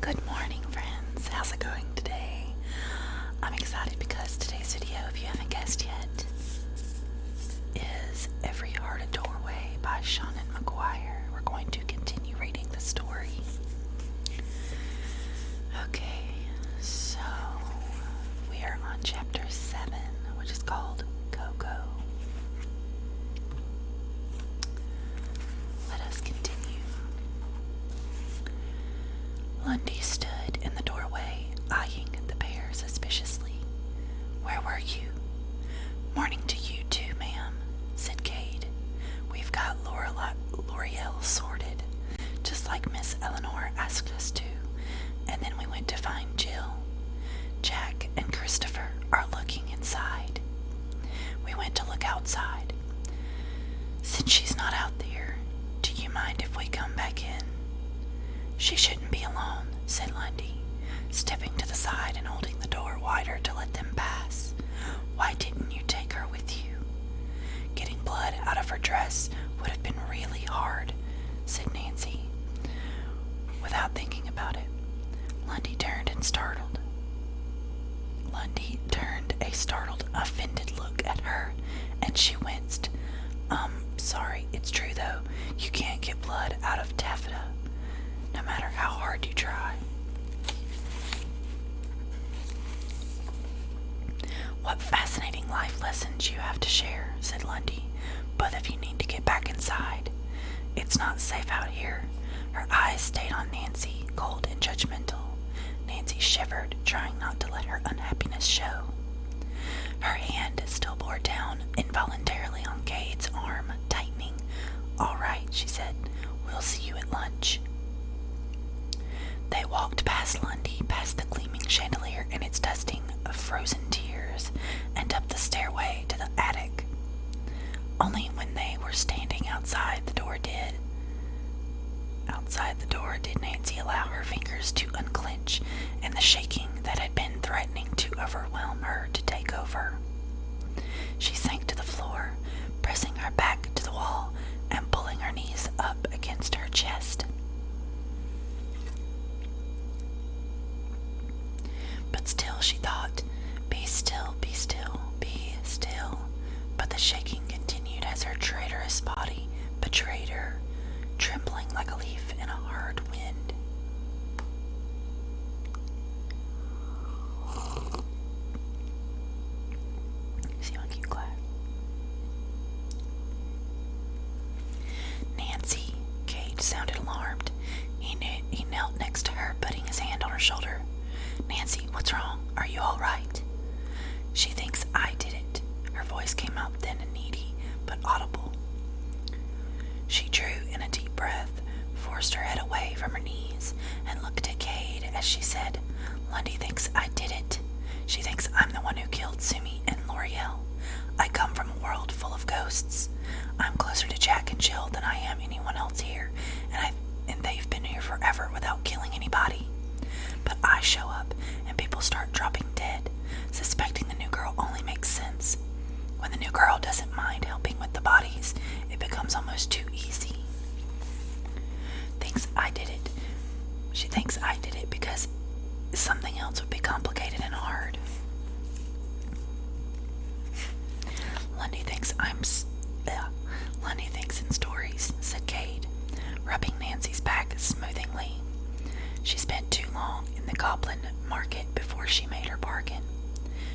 Good morning, friends. How's it going today? I'm excited because today's video, if you haven't guessed yet, is Every Heart a Doorway by Seanan McGuire. We're going to continue reading the story. Okay, so we are on chapter 7, which is called Coco. Let us continue. Lundy stood in the doorway, eyeing the pair suspiciously. "Where were you?" "Morning to you too, ma'am," said Cade. "We've got L'Oreal sorted, just like Miss Eleanor asked us to, and then we went to find Jill. Jack and Christopher are looking inside. We went to look outside. Since she's not out there, do you mind if we come back in?" "She shouldn't be alone," said Lundy, stepping to the side and holding the door wider to let them pass. "Why didn't you take her with you?" "Getting blood out of her dress would have been really hard," said Nancy, without thinking about it. Lundy turned a startled, offended look at her, and she winced. Sorry, it's true though. You can't get blood out of taffeta, no matter how hard you try." "What fascinating life lessons you have to share," said Lundy. "Both of you need to get back inside. It's not safe out here." Her eyes stayed on Nancy, cold and judgmental. Nancy shivered, trying not to let her unhappiness show. Her hand still bore down involuntarily on Cade's arm, tightening. "All right," she said. "We'll see you at lunch." They walked past Lundy, past the gleaming chandelier and its dusting of frozen tears, and up the stairway to the attic. Only when they were standing outside the door did Nancy allow her fingers to unclench and the shaking that had been threatening to overwhelm her to take over. She sank to the floor, pressing her back to the wall and pulling her knees up against her chest. But still, she thought, "Be still, be still, be still." But the shaking continued as her traitorous body betrayed her, trembling like a leaf in a hard wind. See my cute class. "Nancy," Cade sounded alarmed. He knelt next to her, putting his hand on her shoulder. "Nancy, what's wrong? Are you all right?" "She thinks I did it." Her voice came out thin and needy, but audible. She drew in a deep breath, forced her head away from her knees, and looked at Cade as she said, "Lundy thinks I did it. She thinks I'm the one who killed Sumi and L'Oreal. I come from a world full of ghosts. I'm closer to Jack and Jill than I am anyone else here, and they've been here forever without killing anybody. But I show up, and people start dropping dead. Suspecting the new girl only makes sense. When the new girl doesn't mind helping with the bodies, it becomes almost too easy. She thinks I did it because something else would be complicated and hard. Lundy thinks in stories," said Cade, rubbing Nancy's back smoothingly. "She spent too long in the Goblin Market before she made her bargain.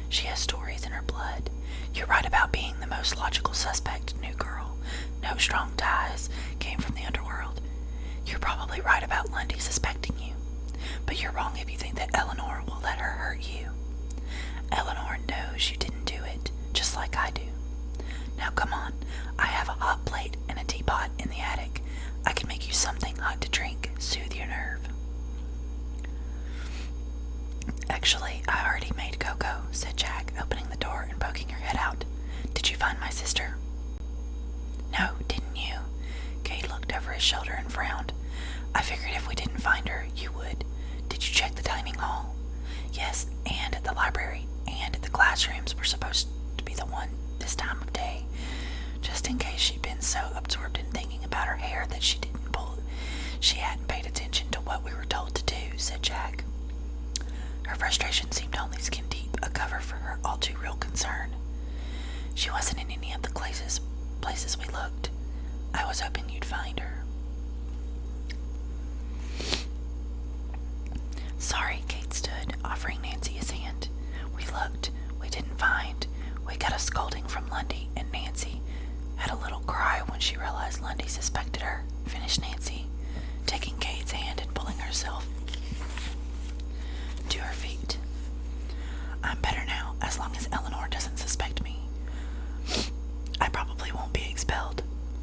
She has stories in her blood. You're right about being the most logical suspect, new girl. No strong ties came from the underworld. You're probably right about Lundy suspecting you. But you're wrong if you think that Eleanor will let her hurt you. Eleanor knows you didn't do it, just like I do. Now come on, I have a hot plate and a teapot in the attic. I can make you something hot to drink, soothe your nerve." "Actually, I already made cocoa," said Jack, opening the door and poking her head out. "Did you find my sister?" "No, didn't you?" Cade looked over his shoulder and frowned. "I figured if we didn't find her, you would. Did you check the dining hall?" "Yes, and the library, and the classrooms were supposed to be the one this time of day, just in case she'd been so absorbed in thinking about her hair that she didn't pull She hadn't paid attention to what we were told to do, said Jack. Her frustration seemed only skin deep, a cover for her all too real concern. She wasn't in any of the places we looked. I was hoping you'd find her. Sorry, Kate stood, offering Nancy his hand. We looked. We didn't find. We got a scolding from Lundy, and Nancy had a little cry when she realized Lundy suspected her, finished Nancy, taking Kate's hand and pulling herself to her feet. I'm better now, as long as Eleanor doesn't suspect me. I probably won't be expelled.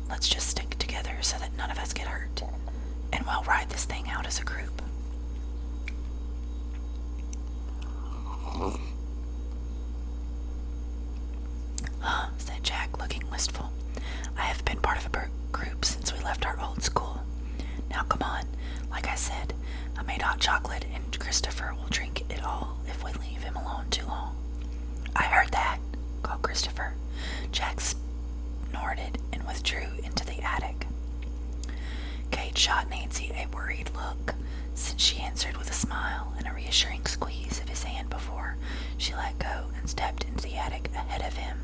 Let's just stick together so that none of us get hurt, and we'll ride this thing out as a group. Said Jack, looking wistful. I have been part of a group since we left our old school. Now come on. Like I said, I made hot chocolate, and Christopher will drink it all if we leave him alone too long. I heard that, called Christopher. Jack snorted and withdrew into the attic. Kate shot Nancy a worried look, since she answered with a smile and a reassuring squeeze of his hand before she let go and stepped into the attic ahead of him.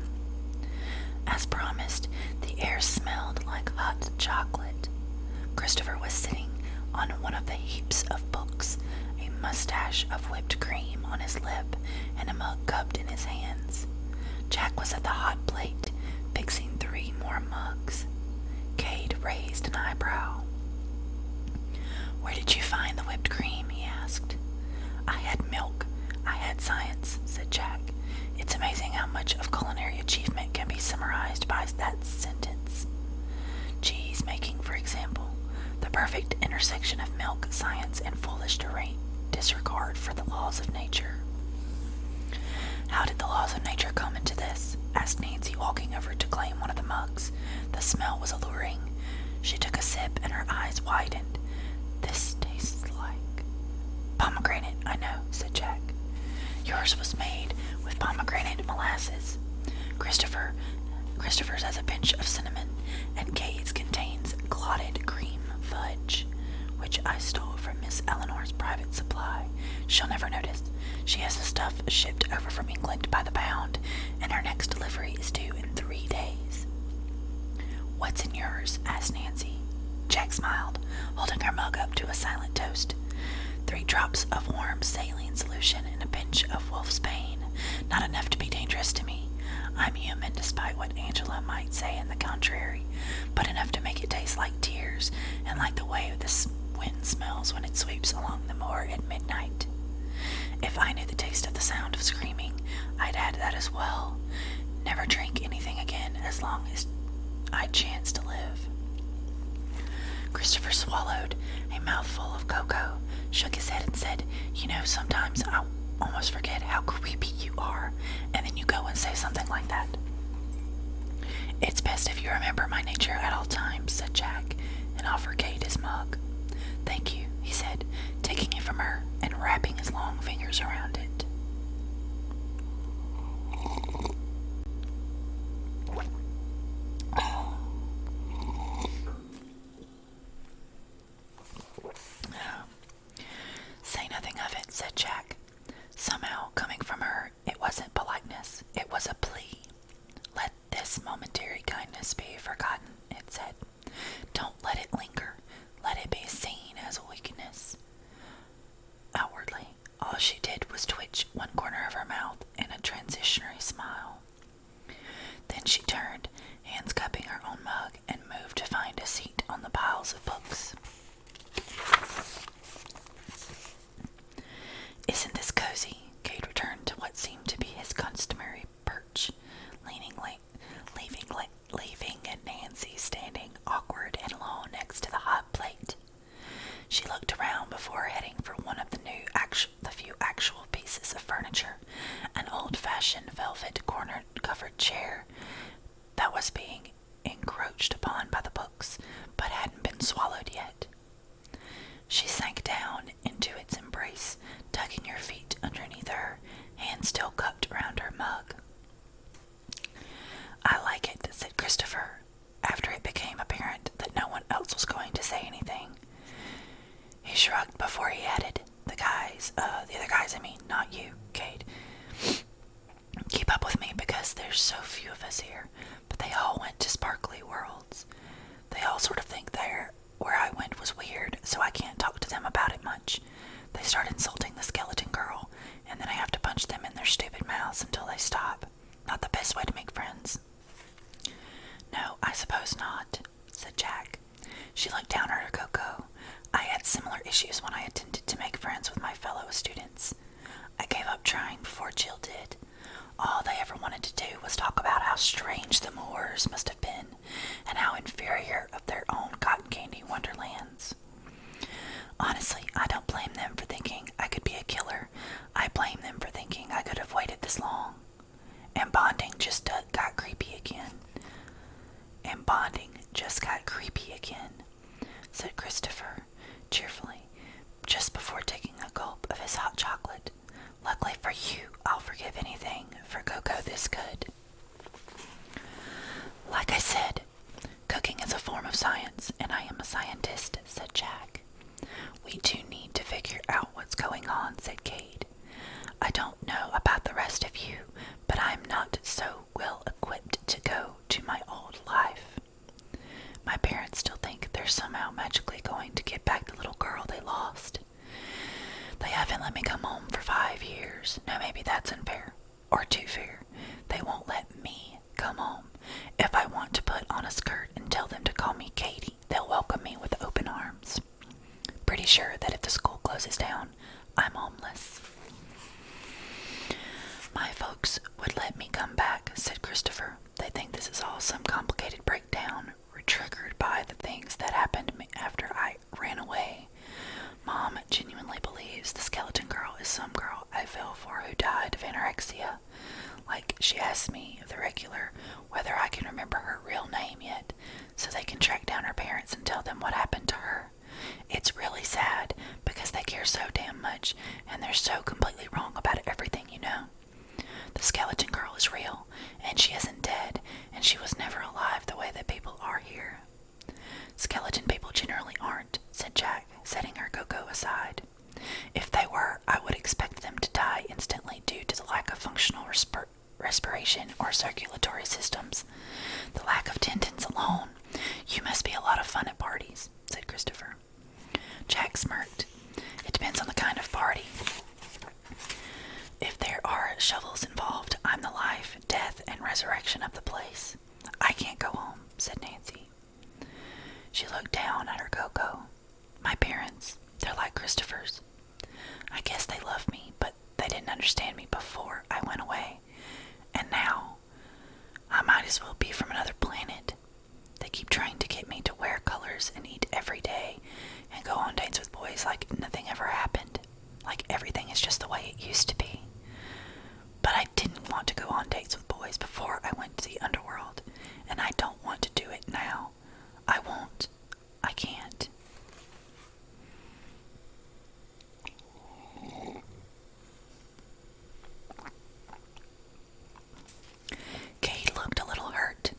As promised, the air smelled like hot chocolate. Christopher was sitting on one of the heaps of books, a mustache of whipped cream on his lip, and a mug cupped in his hands. Jack was at the hot plate, fixing 3 more mugs. Cade raised an eyebrow. Where did you find the whipped cream? He asked. I had milk. I had science, said Jack. It's amazing how much of culinary achievement can be summarized by that sentence. Cheese making, for example, the perfect intersection of milk, science, and foolish disregard for the laws of nature. How did the laws of nature come into this? Asked Nancy, walking over to claim one of the mugs. The smell was alluring. She took a sip and her eyes widened. This tastes like pomegranate, I know, said Jack. Yours was made with pomegranate molasses. Christopher's has a pinch of cinnamon, and Kate's contains clotted cream fudge, which I stole from Miss Eleanor's private supply. She'll never notice. She has the stuff shipped over from England by the pound, and her next delivery is due in 3 days. What's in yours? Asked Nancy. Jack smiled, holding her mug up to a silent toast. 3 drops of warm saline solution and a pinch of wolfsbane. Not enough to be dangerous to me. I'm human, despite what Angela might say in the contrary, but enough to make it taste like tears and like the way the wind smells when it sweeps along the moor at midnight. If I knew the taste of the sound of screaming, I'd add that as well. Never drink anything again as long as I chance to live. Christopher swallowed a mouthful of cocoa, shook his head and said, You know, sometimes I almost forget how creepy you are, and then you go and say something like that. It's best if you remember my nature at all times, said Jack, and offered Kate his mug. Thank you, he said, taking it from her and wrapping his long fingers around it. Say nothing of it, said Jack. Somehow, coming from her, it wasn't politeness, it was a plea. Let this momentary kindness be forgotten, it said. Don't let it linger. Let it be seen as a weakness. Outwardly, all she did was twitch one corner of her mouth in a transitionary smile. Then she turned, hands cupping her own mug, and moved to find a seat on the piles of books. Isn't this cozy? Cade returned to what seemed to be his customary perch, leaving Nancy standing awkward and alone next to the hot plate. She looked around before heading for one of the few actual pieces of furniture, an old-fashioned velvet corner-covered chair that was being encroached upon by the books, but hadn't been swallowed yet. She sank down into its embrace, tucking her feet underneath her, hands still cupped around her mug. I like it, said Christopher, after it became apparent that no one else was going to say anything. boys here, but they all went to sparkly worlds. They all sort of think where I went was weird, so I can't talk to them about it much. They start insulting the skeleton girl, and then I have to punch them in their stupid mouths until they stop. Not the best way to make friends." "No, I suppose not," said Jack. She looked down at her cocoa. "I had similar issues when I attempted to make friends with my fellow students. I gave up trying before Jill did. All they ever wanted to do was talk about how strange the Moors must have been, and how inferior of their own cotton candy wonderlands. Honestly, I don't blame them for thinking I could be a killer. I blame them for thinking I could have waited this long. And bonding just got creepy again. Said Christopher, cheerfully, just before taking a gulp of his hot chocolate. "Luckily for you, I'll forgive anything for cocoa this good." "Like I said, cooking is a form of science, and I am a scientist," said Jack. "We do need to figure out what's going on," said Cade. "I don't know about the rest of you, but I'm not so well equipped to go to my old life. My parents still think they're somehow magically going to get back the little girl they lost. They haven't let me come home for 5 years. Now maybe that's unfair, or too fair. They won't let me come home. If I want to put on a skirt and tell them to call me Katie, they'll welcome me with open arms. Pretty sure that if the school closes down, I'm homeless." "My folks would let me come back," said Christopher. "They think this is all some complicated breakdown, triggered by the things that happened to me after I ran away. Mom genuinely believes the skeleton girl is some girl I fell for who died of anorexia. Like, she asks me, the regular, whether I can remember her real name yet, so they can track down her parents and tell them what happened to her. It's really sad, because they care so damn much, and they're so completely wrong about everything, you know. The skeleton girl is real, and she isn't dead, and she was never alive the way that people are here." "Skeleton people generally aren't," said Jack, setting her cocoa aside. "If they were, I would expect them to die instantly due to the lack of functional respiration or circulatory systems. The lack of tendons alone. You must be a lot of fun at parties," said Christopher. Jack smirked. "It depends on the kind of party. If there are shovels involved, I'm the life, death, and resurrection of the place. I can't go home," said Nancy. She looked down at her cocoa. "My parents, they're like Christopher's. I guess they love me, but they didn't understand me before I went away. And now, I might as well be from another planet. They keep trying to get me to wear colors and eat every day and go on dates with boys like nothing ever happened. Like everything is just the way it used to be. But I didn't want to go on dates with boys before I went to the underworld, and I don't want to do it now. I won't. I can't." Cade looked a little hurt.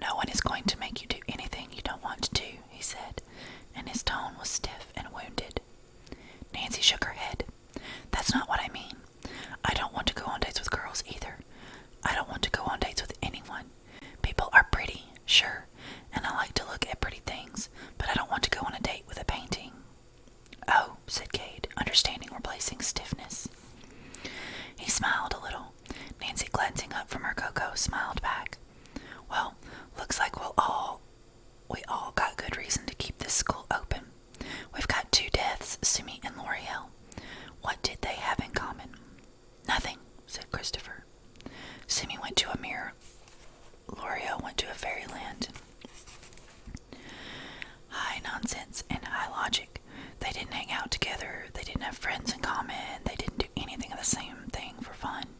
"No one is going to make you do anything you don't want to do," he said, and his tone was stiff and wounded. Nancy shook her head. "That's not what I mean. I don't want to go on dates with girls either. I don't want to go on dates with anyone. People are pretty, sure, and I like to look at pretty things, but I don't want to go on a date with a painting." "Oh," said Cade, understanding replacing stiffness. He smiled a little. Nancy, glancing up from her cocoa, smiled back. "Well, looks like we all got good reason to keep this school open. We've got 2 deaths, Sumi and L'Oreal. What did they have in common?" "Nothing," said Christopher. "Sumi went to a mirror. L'Oreal went to a fairyland." High nonsense and high logic. They didn't hang out together. They didn't have friends in common. They didn't do anything of the same thing for fun.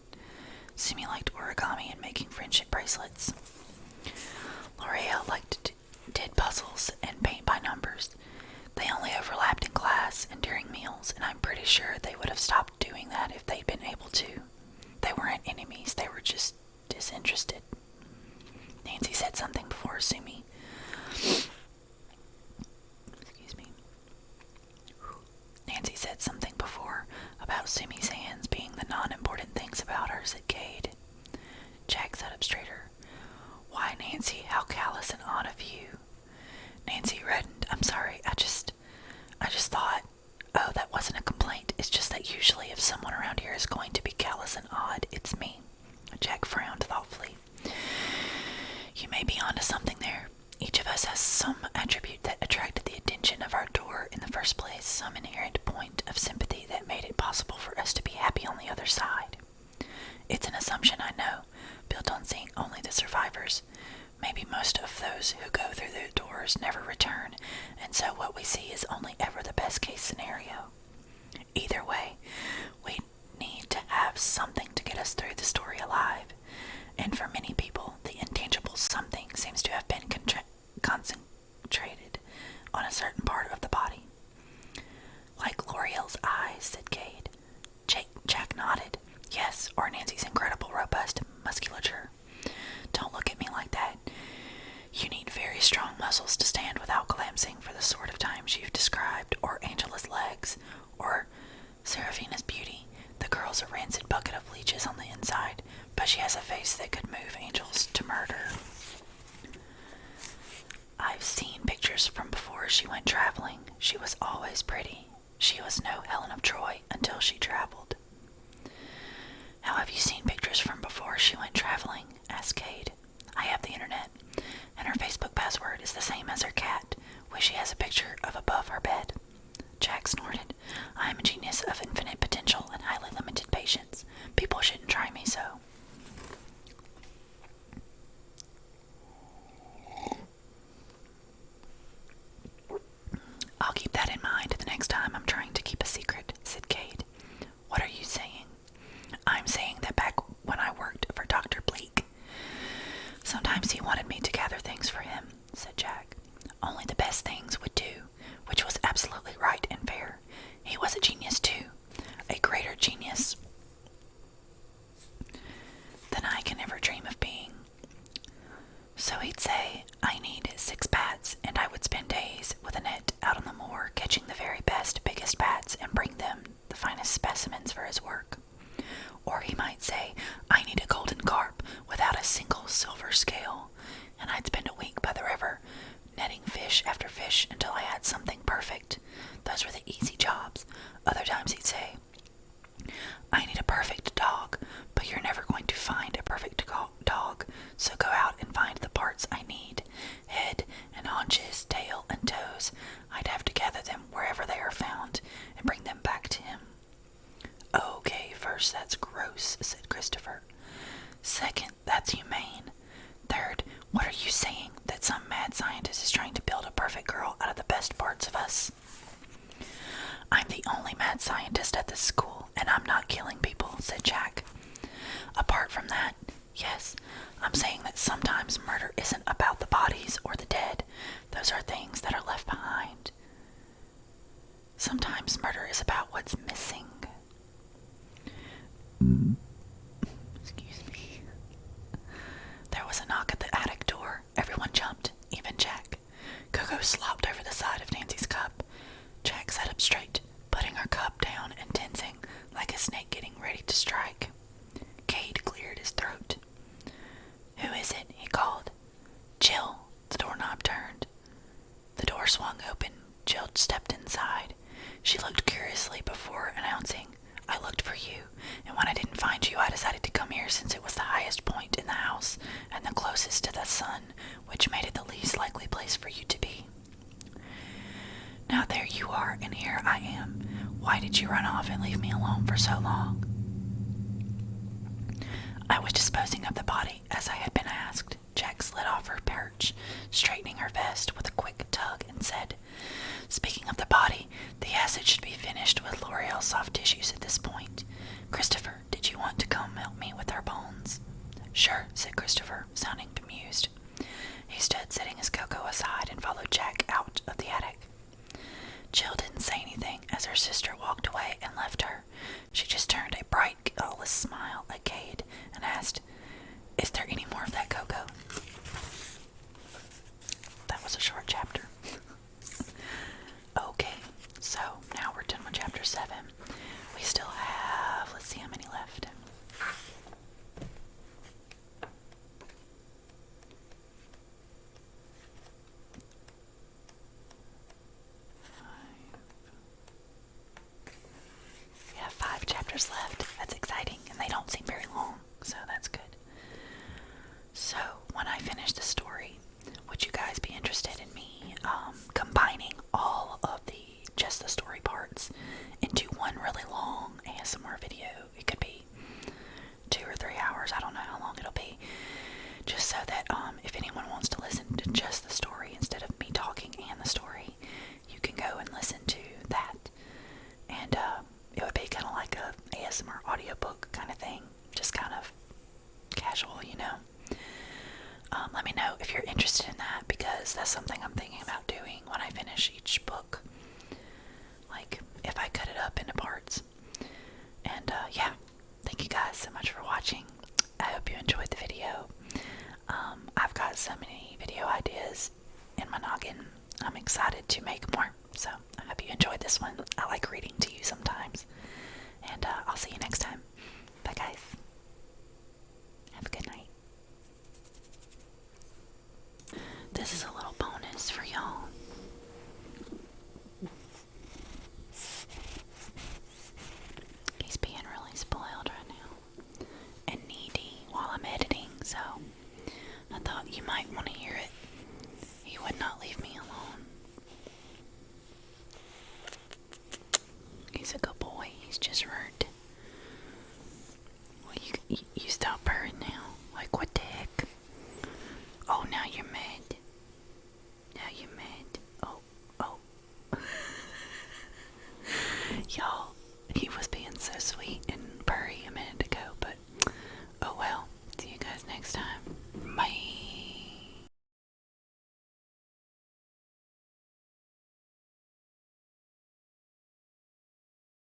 Sumi liked origami and making friendship bracelets. L'Oreal did puzzles and paint by numbers. They only overlapped in class and during meals, and I'm pretty sure they would have stopped doing that if they'd been able to. They weren't enemies, they were just disinterested. Nancy said something before Sumi. Nancy said something before about Sumi's hands being the non-important things about her, said Cade. Jack sat up straighter. Nancy, how callous and odd of you. Nancy reddened. I'm sorry, I just thought, oh, that wasn't a complaint. It's just that usually if someone around here is going to be callous and odd, it's me. Jack frowned thoughtfully. You may be onto something there. Each of us has some attribute that attracted the attention of our door in the first place, some inherent point of sympathy that made it possible for us to be happy on the other side. It's an assumption, I know, built on seeing only the survivors. Maybe most of those who go through the doors never return, and so what we see is only ever the best case scenario. Either way, we need to have something to get us through the story alive, and for many people, the intangible something seems to have been concentrated on a certain part of the body. Like L'Oreal's eyes, said Cade. Jack nodded. Yes, or Nancy's incredible robust musculature. Don't look at me like that. You need very strong muscles to stand without collapsing for the sort of times you've described, or Angela's legs, or Seraphina's beauty. The girl's a rancid bucket of leeches on the inside, but she has a face that could move angels to murder. I've seen pictures from before she went traveling. She was always pretty. She was no Helen of Troy until she traveled. How have you seen pictures from before she went traveling? Asked Cade. I have the internet, and her Facebook password is the same as her cat, which she has a picture of above her bed. Jack snorted. I am a genius of infinite potential and highly limited patience. People shouldn't try me so. I'll keep that in mind the next time I'm trying to keep a secret, said Cade. What are you saying? I'm saying that back when I worked for Dr. Bleak, sometimes he wanted me to gather things for him, said Jack. Only the best things would do, which was absolutely right and fair. He was a genius too, a greater genius than I can ever dream of being. So he'd say, I need 6 bats, and I would spend days with a net out on the moor catching the very best, biggest bats and bring them the finest specimens for his work. Or he might say, I need a golden carp without a single silver scale, and I'd spend a week by the river, netting fish after fish until I had something perfect. Those were the easy jobs. Other times he'd say, I need a perfect dog, but you're never going to find a perfect dog, so go out and find the parts I need. Head and haunches, tail and toes. I'd have to gather them wherever they are found and bring them back to him. Okay, first, that's gross, said Christopher. Second, that's humane. Third, what are you saying? That some mad scientist is trying to build a perfect girl out of the best parts of us? I'm the only mad scientist at this school, and I'm not killing people, said Jack. Apart from that, yes, I'm saying that sometimes murder isn't about the bodies or the dead. Those are things that are left behind. Sometimes murder is about what's missing. Excuse me. There was a knock at the attic door. Everyone jumped, even Jack. Coco slopped over the side of Nancy's cup. Jack sat up straight, putting her cup down and tensing like a snake getting ready to strike. Cade cleared his throat. Who is it? He called. Jill. The doorknob turned. The door swung open. Jill stepped inside. She looked curiously before announcing, I looked for you, and when I didn't find you, I decided to come here since it was the highest point in the house and the closest to the sun, which made it the least likely place for you to be. Now there you are, and here I am. Why did you run off and leave me alone for so long? I was disposing of the body, as I had been asked. Jack slid off her perch, straightening her vest with a quick tug, and said, Speaking of the body, the acid should be finished with L'Oreal's soft tissues at this point. Christopher, did you want to come help me with our bones? Sure, said Christopher, sounding bemused. He stood, setting his cocoa aside, and followed Jack out of the attic. Jill didn't say anything as her sister walked away and left her. She just turned a bright, guileless smile at Cade and asked, Is there any more of that cocoa? That was a short chapter. Okay, so now we're done with chapter 7. We still have, let's see how many left. That's something I'm thinking about doing when I finish each book. Like, if I cut it up into parts. And, yeah. Thank you guys so much for watching. I hope you enjoyed the video. I've got so many video ideas in my noggin. I'm excited to make more. So, I hope you enjoyed this one. I like reading to you sometimes. And, I'll see you next time. Bye, guys. Have a good night. This is a little bonus for y'all. He's being really spoiled right now and needy while I'm editing, so I thought you might want to hear it. He would not leave me alone. He's a good boy. He's just hurt. Well, you stop purring now. Like, what the heck? Oh, now you're mad. Now you're mad. Oh. Y'all, he was being so sweet and purry a minute ago,